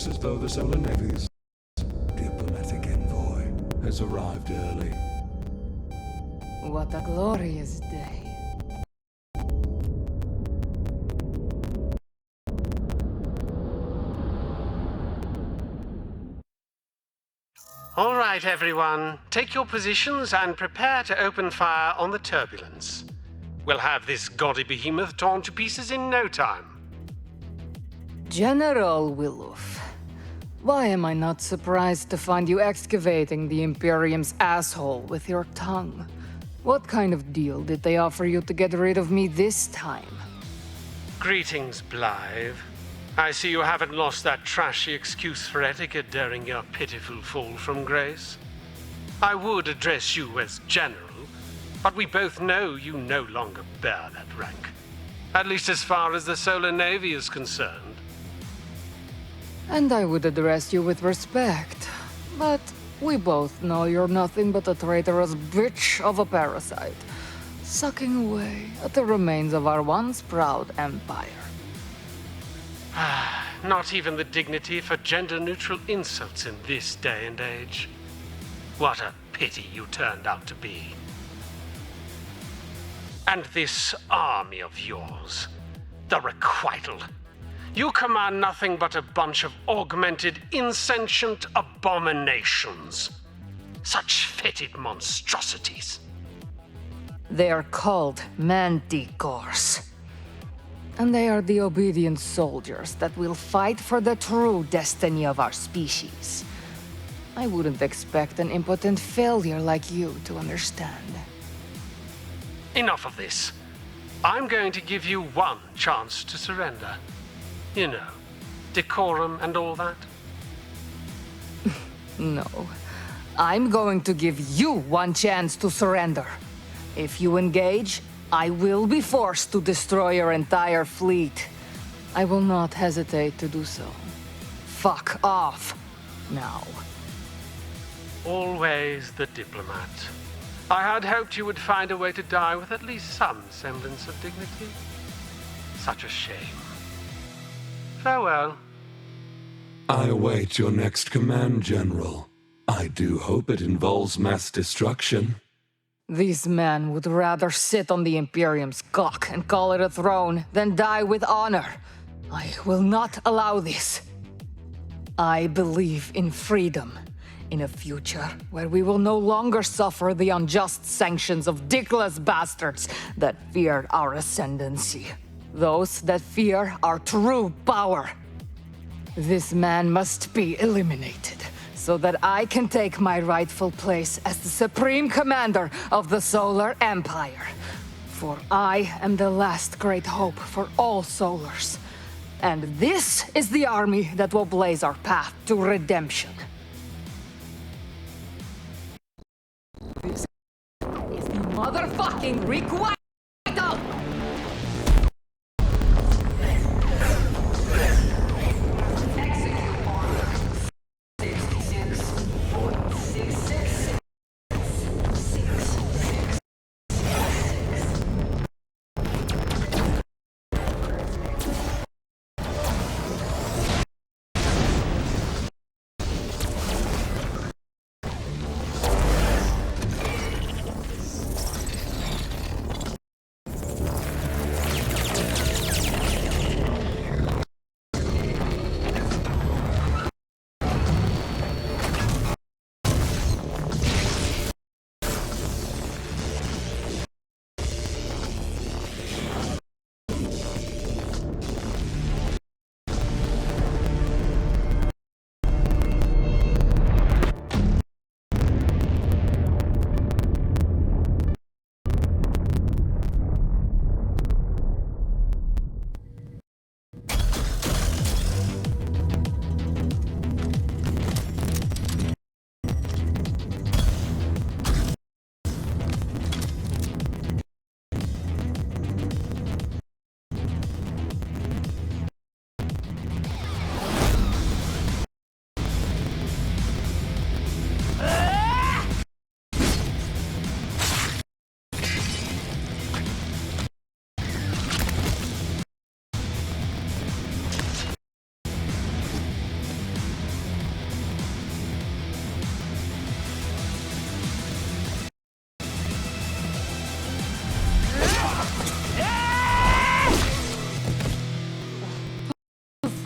looks as though the Solar Navy's diplomatic envoy has arrived early. What a glorious day. All right, everyone. Take your positions and prepare to open fire on the turbulence. We'll have this gaudy behemoth torn to pieces in no time. General Willof, why am I not surprised to find you excavating the Imperium's asshole with your tongue? What kind of deal did they offer you to get rid of me this time? Greetings, Blythe. I see you haven't lost that trashy excuse for etiquette during your pitiful fall from grace. I would address you as General, but we both know you no longer bear that rank. At least as far as the Solar Navy is concerned. And I would address you with respect, but we both know you're nothing but a traitorous bitch of a parasite, sucking away at the remains of our once proud empire. Not even the dignity for gender-neutral insults in this day and age. What a pity you turned out to be. And this army of yours, the Requital. You command nothing but a bunch of augmented, insentient abominations. Such fetid monstrosities. They are called manticores. And they are the obedient soldiers that will fight for the true destiny of our species. I wouldn't expect an impotent failure like you to understand. Enough of this. I'm going to give you one chance to surrender. You know, decorum and all that. No. I'm going to give you one chance to surrender. If you engage, I will be forced to destroy your entire fleet. I will not hesitate to do so. Fuck off. Now. Always the diplomat. I had hoped you would find a way to die with at least some semblance of dignity. Such a shame. Farewell. I await your next command, General. I do hope it involves mass destruction. These men would rather sit on the Imperium's cock and call it a throne than die with honor. I will not allow this. I believe in freedom, in a future where we will no longer suffer the unjust sanctions of dickless bastards that fear our ascendancy. Those that fear our true power. This man must be eliminated, so that I can take my rightful place as the Supreme Commander of the Solar Empire. For I am the last great hope for all Solars. And this is the army that will blaze our path to redemption. This is the motherfucking requital!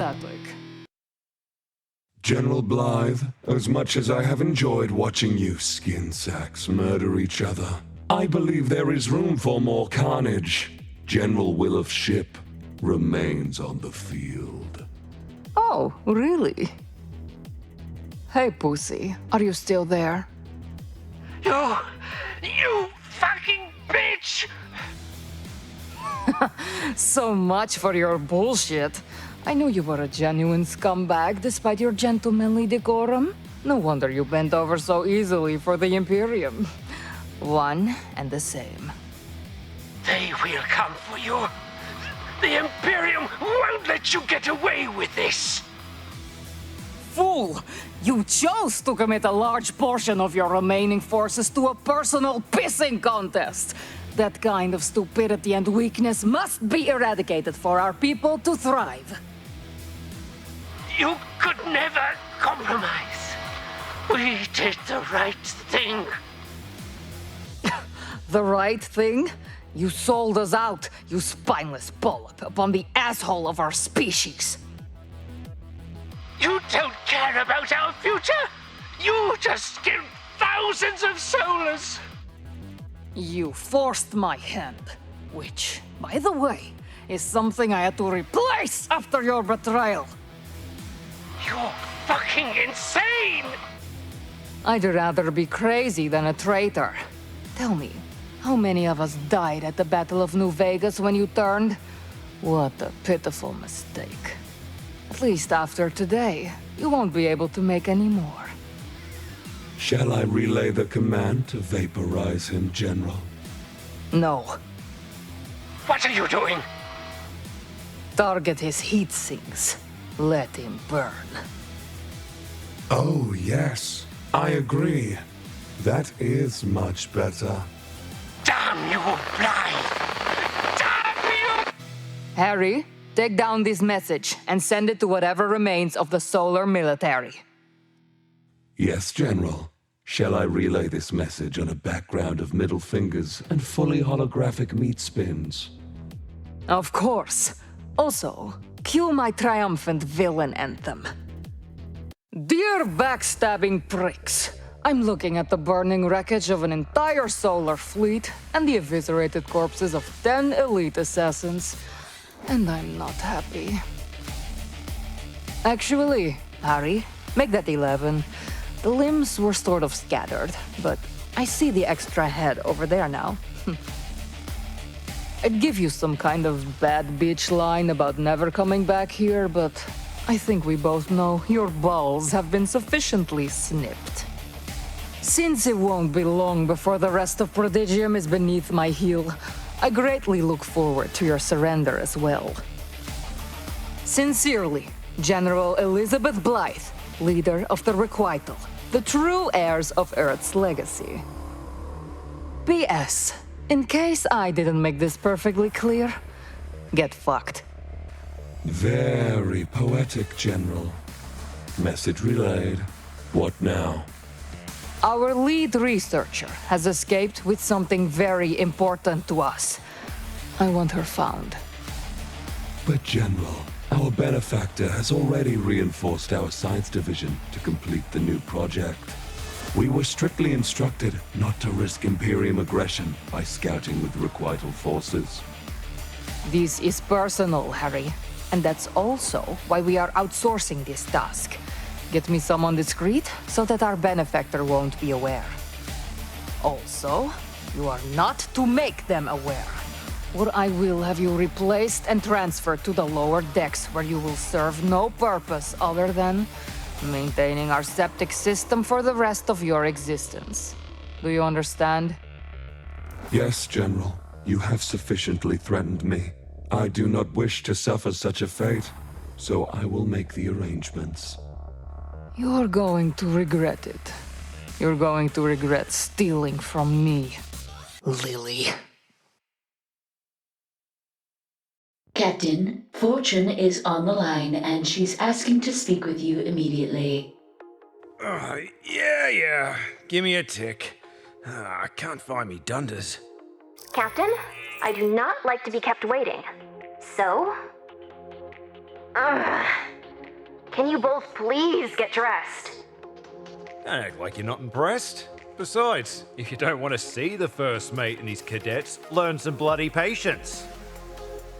pathetic. General Blythe, as much as I have enjoyed watching you skin sacks murder each other, I believe there is room for more carnage. General Will of Ship remains on the field. Oh, really? Hey, Pussy, are you still there? You fucking bitch! So much for your bullshit. I knew you were a genuine scumbag despite your gentlemanly decorum. No wonder you bent over so easily for the Imperium. One and the same. They will come for you. The Imperium won't let you get away with this. Fool! You chose to commit a large portion of your remaining forces to a personal pissing contest. That kind of stupidity and weakness must be eradicated for our people to thrive. You could never compromise. We did the right thing. The right thing? You sold us out, you spineless polyp, upon the asshole of our species. You don't care about our future. You just killed thousands of solars. You forced my hand, which, by the way, is something I had to replace after your betrayal. You're fucking insane. I'd rather be crazy than a traitor. Tell me, how many of us died at the Battle of New Vegas when you turned? What a pitiful mistake. At least after today, you won't be able to make any more. Shall I relay the command to vaporize him, General? No. What are you doing? Target his heat sinks. Let him burn. Oh, yes. I agree. That is much better. Damn you, Blythe! Damn you! Harry, take down this message and send it to whatever remains of the solar military. Yes, General. Shall I relay this message on a background of middle fingers and fully holographic meat spins? Of course. Also, cue my triumphant villain anthem. Dear backstabbing pricks, I'm looking at the burning wreckage of an entire solar fleet and the eviscerated corpses of 10 elite assassins, and I'm not happy. Actually, Harry, make that 11. The limbs were sort of scattered, but I see the extra head over there now. I'd give you some kind of bad bitch line about never coming back here, but I think we both know your balls have been sufficiently snipped. Since it won't be long before the rest of Prodigium is beneath my heel, I greatly look forward to your surrender as well. Sincerely, General Elizabeth Blythe, leader of the Requital, the true heirs of Earth's legacy. P.S. In case I didn't make this perfectly clear, get fucked. Very poetic, General. Message relayed. What now? Our lead researcher has escaped with something very important to us. I want her found. But, General, our benefactor has already reinforced our science division to complete the new project. We were strictly instructed not to risk Imperium aggression by scouting with Requital forces. This is personal, Harry, and that's also why we are outsourcing this task. Get me someone discreet so that our benefactor won't be aware. Also, you are not to make them aware, or I will have you replaced and transferred to the lower decks where you will serve no purpose other than maintaining our septic system for the rest of your existence. Do you understand? Yes, General. You have sufficiently threatened me. I do not wish to suffer such a fate, so I will make the arrangements. You're going to regret it. You're going to regret stealing from me, Lily. Captain, Fortune is on the line and she's asking to speak with you immediately. Yeah. Give me a tick. I can't find me dunders. Captain, I do not like to be kept waiting. So? Can you both please get dressed? Don't act like you're not impressed. Besides, if you don't want to see the first mate and his cadets, learn some bloody patience.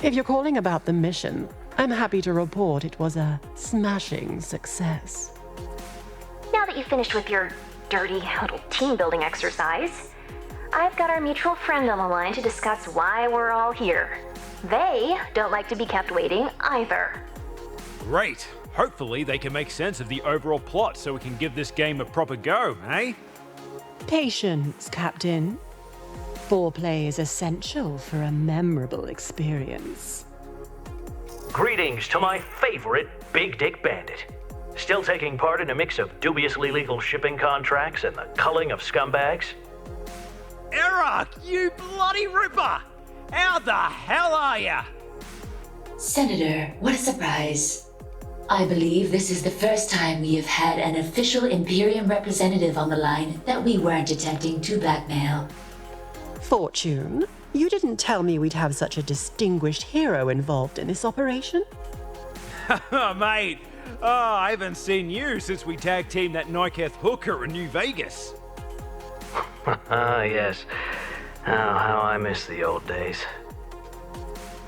If you're calling about the mission, I'm happy to report it was a smashing success. Now that you've finished with your dirty little team-building exercise, I've got our mutual friend on the line to discuss why we're all here. They don't like to be kept waiting either. Great. Hopefully they can make sense of the overall plot so we can give this game a proper go, eh? Patience, Captain. Foreplay is essential for a memorable experience. Greetings to my favorite Big Dick Bandit. Still taking part in a mix of dubiously legal shipping contracts and the culling of scumbags? Eric, you bloody ripper! How the hell are ya? Senator, what a surprise. I believe this is the first time we have had an official Imperium representative on the line that we weren't attempting to blackmail. Fortune, you didn't tell me we'd have such a distinguished hero involved in this operation? Oh, mate. Oh, I haven't seen you since we tag teamed that Niketh hooker in New Vegas. Ah, yes. How I miss the old days.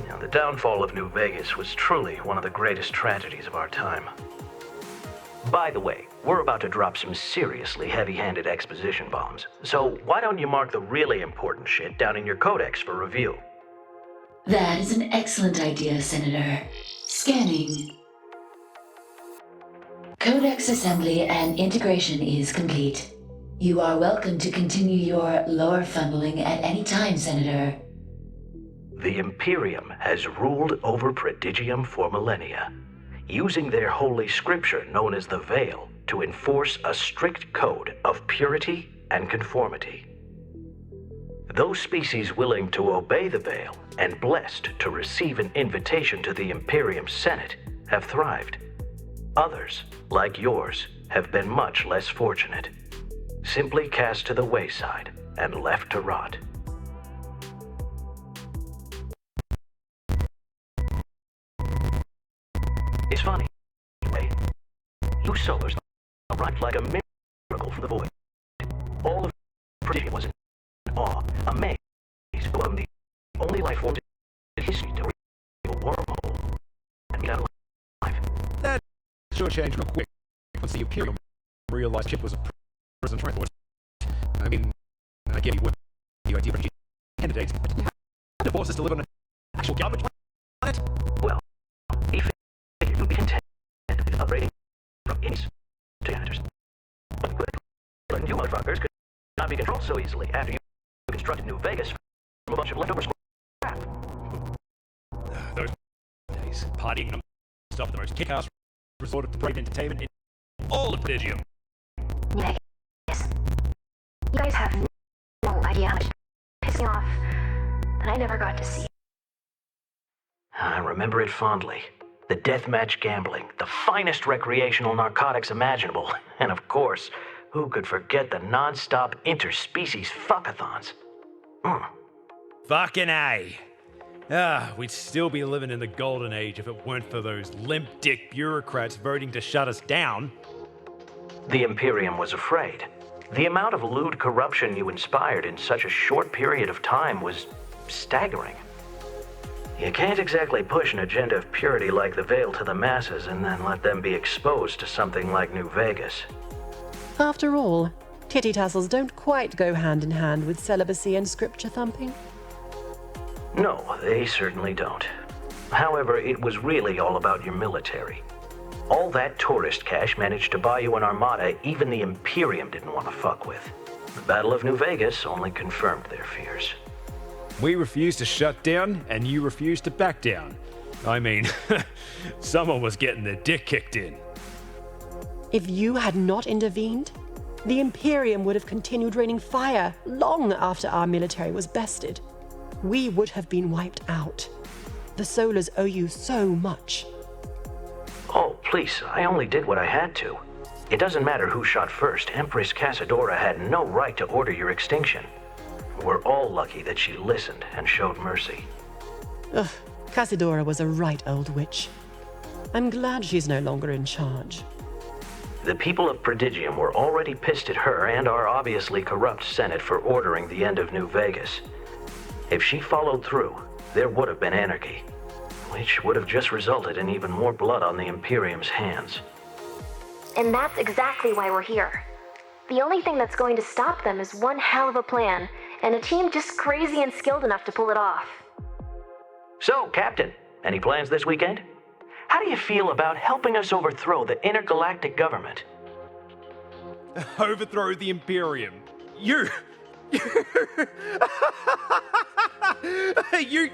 You know, the downfall of New Vegas was truly one of the greatest tragedies of our time. By the way, we're about to drop some seriously heavy-handed exposition bombs, so why don't you mark the really important shit down in your codex for review? That is an excellent idea, Senator. Scanning. Codex assembly and integration is complete. You are welcome to continue your lore funneling at any time, Senator. The Imperium has ruled over Prodigium for millennia, using their holy scripture known as the Veil to enforce a strict code of purity and conformity. Those species willing to obey the Veil and blessed to receive an invitation to the Imperium Senate have thrived. Others, like yours, have been much less fortunate, simply cast to the wayside and left to rot. It's funny, anyway. You solars arrived like a miracle from the void. All of Prodigium was in awe, amazed, when the only life form in history to reach a wormhole and get out alive. That sure changed real quick once the Imperium realized Chip was a prison transport. I mean, I get you what the idea for candidates, but the forces to live on an actual garbage planet? Well, he figured you'd be content with upgrading from innies to janitors. But you motherfuckers could not be controlled so easily after you constructed New Vegas from a bunch of leftover crap. Those days, partying and stuff, the most kick-ass resort of depraved entertainment in all of Prodigium. Yes. You guys have no idea how much it pissed me off that I never got to see. I remember it fondly. The deathmatch gambling, the finest recreational narcotics imaginable, and of course, who could forget the non-stop interspecies fuckathons? Fucking A. We'd still be living in the golden age if it weren't for those limp-dick bureaucrats voting to shut us down. The Imperium was afraid. The amount of lewd corruption you inspired in such a short period of time was staggering. You can't exactly push an agenda of purity like the Veil to the masses and then let them be exposed to something like New Vegas. After all, titty tassels don't quite go hand in hand with celibacy and scripture thumping. No, they certainly don't. However, it was really all about your military. All that tourist cash managed to buy you an armada even the Imperium didn't want to fuck with. The Battle of New Vegas only confirmed their fears. We refused to shut down, and you refused to back down. I mean, someone was getting their dick kicked in. If you had not intervened, the Imperium would have continued raining fire long after our military was bested. We would have been wiped out. The Solars owe you so much. Oh, please, I only did what I had to. It doesn't matter who shot first. Empress Cassadora had no right to order your extinction. We're all lucky that she listened and showed mercy. Ugh, Cassadora was a right old witch. I'm glad she's no longer in charge. The people of Prodigium were already pissed at her and our obviously corrupt Senate for ordering the end of New Vegas. If she followed through, there would have been anarchy, which would have just resulted in even more blood on the Imperium's hands. And that's exactly why we're here. The only thing that's going to stop them is one hell of a plan, and a team just crazy and skilled enough to pull it off. So, Captain, any plans this weekend? How do you feel about helping us overthrow the intergalactic government? Overthrow the Imperium. You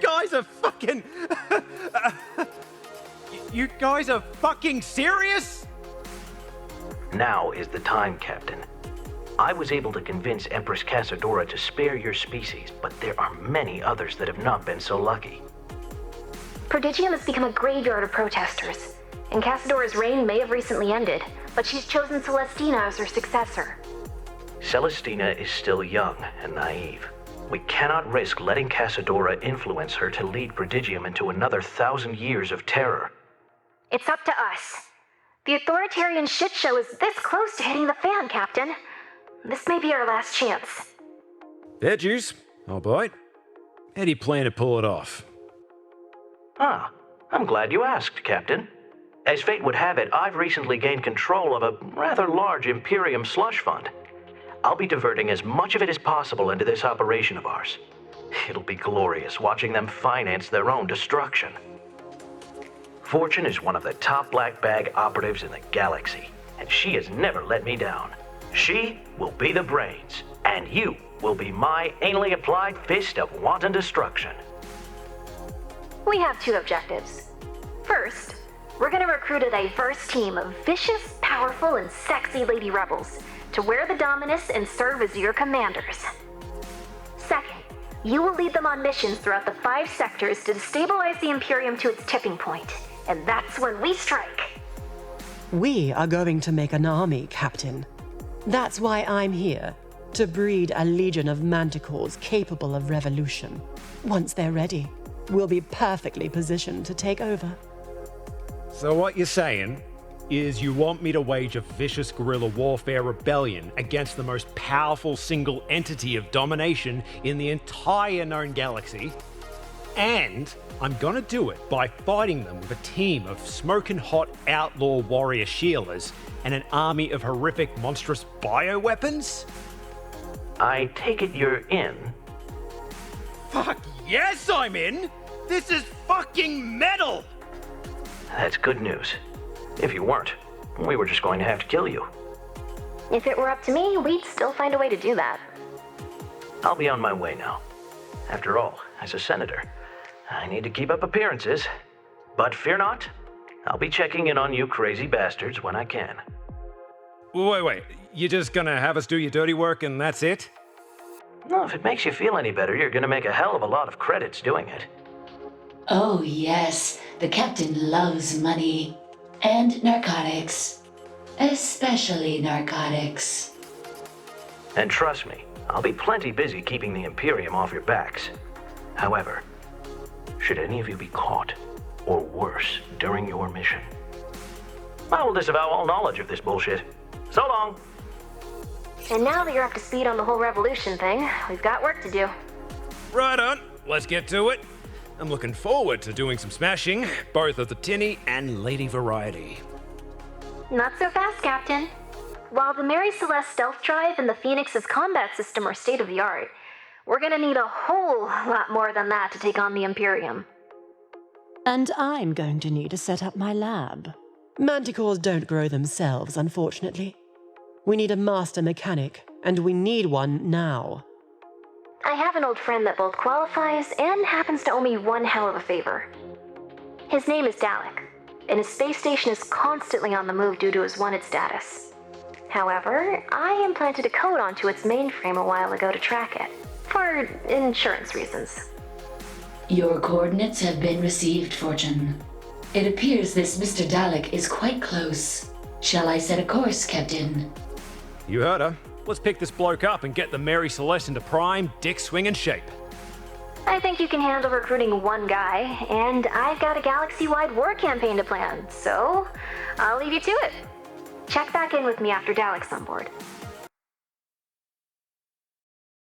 guys are fucking... You guys are fucking serious? Now is the time, Captain. I was able to convince Empress Casadora to spare your species, but there are many others that have not been so lucky. Prodigium has become a graveyard of protesters, and Casadora's reign may have recently ended, but she's chosen Celestina as her successor. Celestina is still young and naive. We cannot risk letting Casadora influence her to lead Prodigium into another 1,000 years of terror. It's up to us. The authoritarian shit show is this close to hitting the fan, Captain. This may be our last chance. Fair juice. I'll bite. How do you plan to pull it off? Ah, I'm glad you asked, Captain. As fate would have it, I've recently gained control of a rather large Imperium slush fund. I'll be diverting as much of it as possible into this operation of ours. It'll be glorious watching them finance their own destruction. Fortune is one of the top black bag operatives in the galaxy, and she has never let me down. She will be the brains, and you will be my anally applied fist of wanton destruction. We have two objectives. First, we're going to recruit a diverse team of vicious, powerful, and sexy lady rebels to wear the Dominus and serve as your commanders. Second, you will lead them on missions throughout the 5 sectors to destabilize the Imperium to its tipping point, and that's when we strike. We are going to make an army, Captain. That's why I'm here, to breed a legion of manticores capable of revolution. Once they're ready, we'll be perfectly positioned to take over. So what you're saying is you want me to wage a vicious guerrilla warfare rebellion against the most powerful single entity of domination in the entire known galaxy, and I'm gonna do it by fighting them with a team of smoking hot outlaw warrior shielders and an army of horrific monstrous bioweapons? I take it you're in. Fuck yes, I'm in! This is fucking metal! That's good news. If you weren't, we were just going to have to kill you. If it were up to me, we'd still find a way to do that. I'll be on my way now. After all, as a senator, I need to keep up appearances. But fear not, I'll be checking in on you crazy bastards when I can. Wait, you're just gonna have us do your dirty work and that's it? No, if it makes you feel any better, you're gonna make a hell of a lot of credits doing it. Oh yes, the captain loves money. And narcotics. Especially narcotics. And trust me, I'll be plenty busy keeping the Imperium off your backs. However, should any of you be caught, or worse, during your mission, I will disavow all knowledge of this bullshit. So long! And now that you're up to speed on the whole revolution thing, we've got work to do. Right on, let's get to it. I'm looking forward to doing some smashing, both of the tinny and lady variety. Not so fast, Captain. While the Mary Celeste stealth drive and the Phoenix's combat system are state-of-the-art, we're gonna need a whole lot more than that to take on the Imperium. And I'm going to need to set up my lab. Manticores don't grow themselves, unfortunately. We need a master mechanic, and we need one now. I have an old friend that both qualifies and happens to owe me one hell of a favor. His name is Dalek, and his space station is constantly on the move due to his wanted status. However, I implanted a code onto its mainframe a while ago to track it, for insurance reasons. Your coordinates have been received, Fortune. It appears this Mr. Dalek is quite close. Shall I set a course, Captain? You heard her. Let's pick this bloke up and get the Mary Celeste into prime dick swinging shape. I think you can handle recruiting one guy, and I've got a galaxy-wide war campaign to plan, so I'll leave you to it. Check back in with me after Dalek's on board.